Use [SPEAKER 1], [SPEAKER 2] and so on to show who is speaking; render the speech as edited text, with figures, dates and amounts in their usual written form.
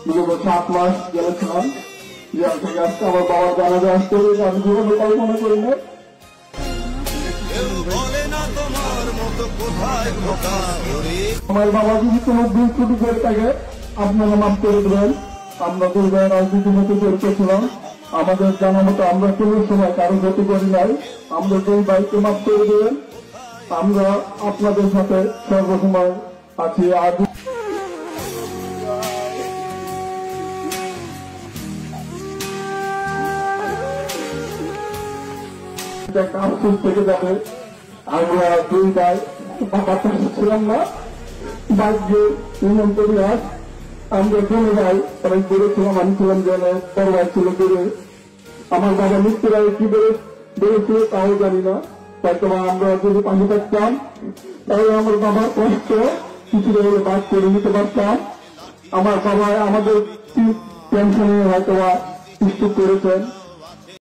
[SPEAKER 1] বিগত 7 মাস জেলে ছিলাম। জেল থেকে আসতে আমার বাবার জানাজা আসতে আমি জীবনে কল্পনা করি না। আমার বাবা যদি কোনো ভুল ত্রুটি করে থাকে আপনারা মাফ করে দেবেন। আমরা দুর্গায় রাজনীতির মতো জড়িত ছিলাম। আমাদের জানা মতো আমরা কোনো সময় কারো ক্ষতি করি নাই। আমরা দুই ভাইকে মাফ করে দেবেন। আমরা আপনাদের সাথে সর্বসময় আছি। আজ একটা আফসোস থেকে যাবে। আমরা দুই ভাই বাবার পাশে ছিলাম না। ভাগ্যে হেমন্ত বিলাস আমরা দুই ভাই অনেক দূরে ছিলাম। আমি ছিলাম যেন বড় ভাই ছিল দূরে। আমার বাবা মৃত্যুর আগে কি বেড়েছিল তাও জানি না। হয়তো আমরা যদি পাশে থাকতাম তাহলে আমার বাবার কষ্ট কিছুটা হলে বাদ করে নিতে পারতাম। আমার বাবা আমাদের টেনশনে হয়তো স্থির করেছেন।